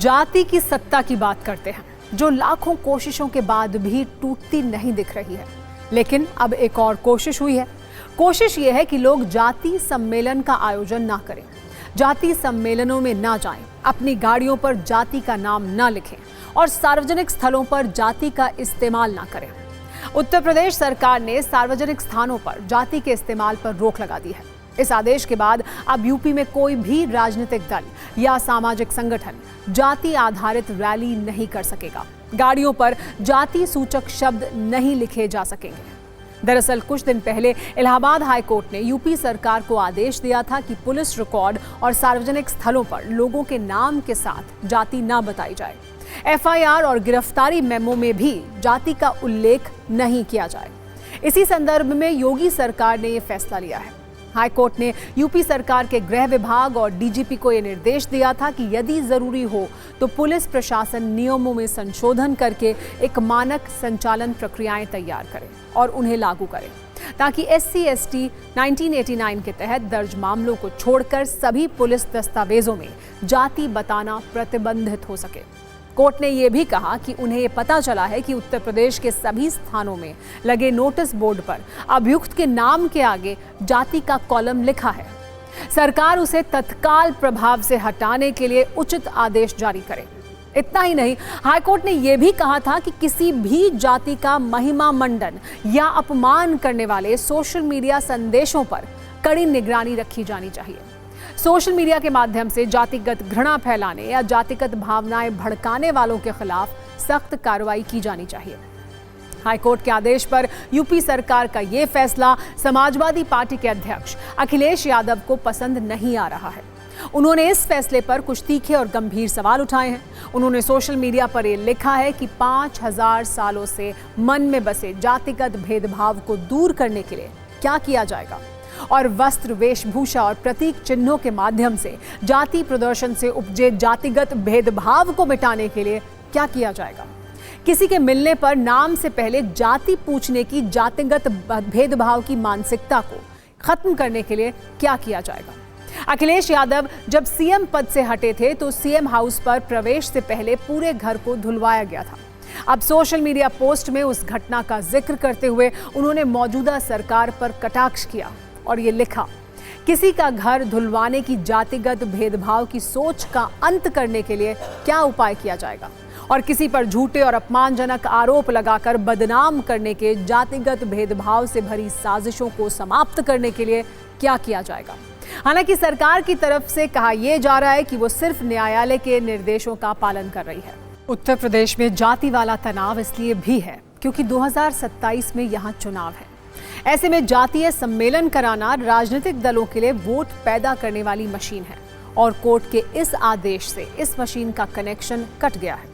जाति की सत्ता की बात करते हैं, जो लाखों कोशिशों के बाद भी टूटती नहीं दिख रही है। लेकिन अब एक और कोशिश हुई है। कोशिश ये है कि लोग जाति सम्मेलन का आयोजन ना करें, जाति सम्मेलनों में ना जाएं, अपनी गाड़ियों पर जाति का नाम ना लिखें और सार्वजनिक स्थलों पर जाति का इस्तेमाल ना करें। उत्तर प्रदेश सरकार ने सार्वजनिक स्थानों पर जाति के इस्तेमाल पर रोक लगा दी है। इस आदेश के बाद अब यूपी में कोई भी राजनीतिक दल या सामाजिक संगठन जाति आधारित रैली नहीं कर सकेगा। गाड़ियों पर जाति सूचक शब्द नहीं लिखे जा सकेंगे। दरअसल कुछ दिन पहले इलाहाबाद हाई कोर्ट ने यूपी सरकार को आदेश दिया था कि पुलिस रिकॉर्ड और सार्वजनिक स्थलों पर लोगों के नाम के साथ जाति ना बताई जाए। एफआईआर और गिरफ्तारी मेमो में भी जाति का उल्लेख नहीं किया जाए। इसी संदर्भ में योगी सरकार ने यह फैसला लिया है। हाई कोर्ट ने यूपी सरकार के गृह विभाग और डीजीपी को यह निर्देश दिया था कि यदि जरूरी हो तो पुलिस प्रशासन नियमों में संशोधन करके एक मानक संचालन प्रक्रियाएं तैयार करे और उन्हें लागू करे, ताकि SC/ST 1989 के तहत दर्ज मामलों को छोड़कर सभी पुलिस दस्तावेजों में जाति बताना प्रतिबंधित हो सके। कोर्ट ने यह भी कहा कि उन्हें ये पता चला है कि उत्तर प्रदेश के सभी स्थानों में लगे नोटिस बोर्ड पर अभियुक्त के नाम के आगे जाति का कॉलम लिखा है। सरकार उसे तत्काल प्रभाव से हटाने के लिए उचित आदेश जारी करे। इतना ही नहीं, हाईकोर्ट ने यह भी कहा था कि किसी भी जाति का महिमा मंडन या अपमान करने वाले सोशल मीडिया संदेशों पर कड़ी निगरानी रखी जानी चाहिए। सोशल मीडिया के माध्यम से जातिगत घृणा फैलाने या जातिगत भावनाएं भड़काने वालों के खिलाफ सख्त कार्रवाई की जानी चाहिए। हाईकोर्ट के आदेश पर यूपी सरकार का यह फैसला समाजवादी पार्टी के अध्यक्ष अखिलेश यादव को पसंद नहीं आ रहा है। उन्होंने इस फैसले पर कुछ तीखे और गंभीर सवाल उठाए हैं। उन्होंने सोशल मीडिया पर यह लिखा है कि 5000 सालों से मन में बसे जातिगत भेदभाव को दूर करने के लिए क्या किया जाएगा और वस्त्र, वेशभूषा और प्रतीक चिन्हों के माध्यम से जाति प्रदर्शन से उपजे जातिगत भेदभाव को मिटाने के लिए क्या किया जाएगा। किसी के मिलने पर नाम से पहले जाति पूछने की जातिगत भेदभाव की मानसिकता को खत्म करने के लिए क्या किया जाएगा। अखिलेश यादव जब सीएम पद से हटे थे तो सीएम हाउस पर प्रवेश से पहले पूरे घर को धुलवाया गया था। अब सोशल मीडिया पोस्ट में उस घटना का जिक्र करते हुए उन्होंने मौजूदा सरकार पर कटाक्ष किया और ये लिखा, किसी का घर धुलवाने की जातिगत भेदभाव की सोच का अंत करने के लिए क्या उपाय किया जाएगा और किसी पर झूठे और अपमानजनक आरोप लगाकर बदनाम करने के जातिगत भेदभाव से भरी साजिशों को समाप्त करने के लिए क्या किया जाएगा। हालांकि सरकार की तरफ से कहा यह जा रहा है कि वो सिर्फ न्यायालय के निर्देशों का पालन कर रही है। उत्तर प्रदेश में जाति वाला तनाव इसलिए भी है क्योंकि 2027 में यहाँ चुनाव है। ऐसे में जातीय सम्मेलन कराना राजनीतिक दलों के लिए वोट पैदा करने वाली मशीन है और कोर्ट के इस आदेश से इस मशीन का कनेक्शन कट गया है।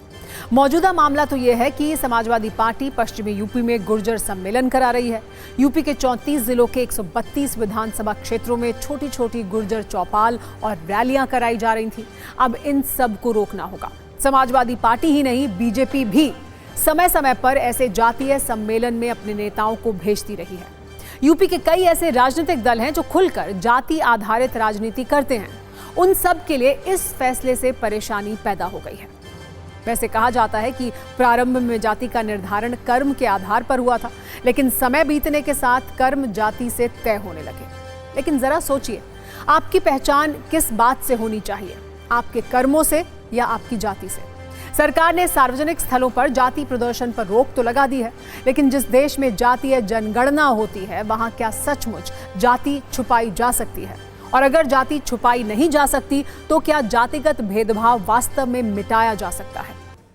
मौजूदा मामला तो यह है कि समाजवादी पार्टी पश्चिमी यूपी में गुर्जर सम्मेलन करा रही है। यूपी के 34 जिलों के 132 विधानसभा क्षेत्रों में छोटी छोटी गुर्जर चौपाल और रैलियां कराई जा रही थी। अब इन सब को रोकना होगा। समाजवादी पार्टी ही नहीं, बीजेपी भी समय समय पर ऐसे जातीय सम्मेलन में अपने नेताओं को भेजती रही है। यूपी के कई ऐसे राजनीतिक दल हैं जो खुलकर जाति आधारित राजनीति करते हैं। उन सब के लिए इस फैसले से परेशानी पैदा हो गई है। वैसे कहा जाता है कि प्रारंभ में जाति का निर्धारण कर्म के आधार पर हुआ था, लेकिन समय बीतने के साथ कर्म जाति से तय होने लगे। लेकिन जरा सोचिए, आपकी पहचान किस बात से होनी चाहिए, आपके कर्मों से या आपकी जाति से? सरकार ने सार्वजनिक स्थलों पर जाति प्रदर्शन पर रोक तो लगा दी है, लेकिन जिस देश में जातीय जनगणना होती है वहां क्या सचमुच जाति छुपाई जा सकती है? और अगर जाति छुपाई नहीं जा सकती तो क्या जातिगत भेदभाव वास्तव में मिटाया जा सकता है?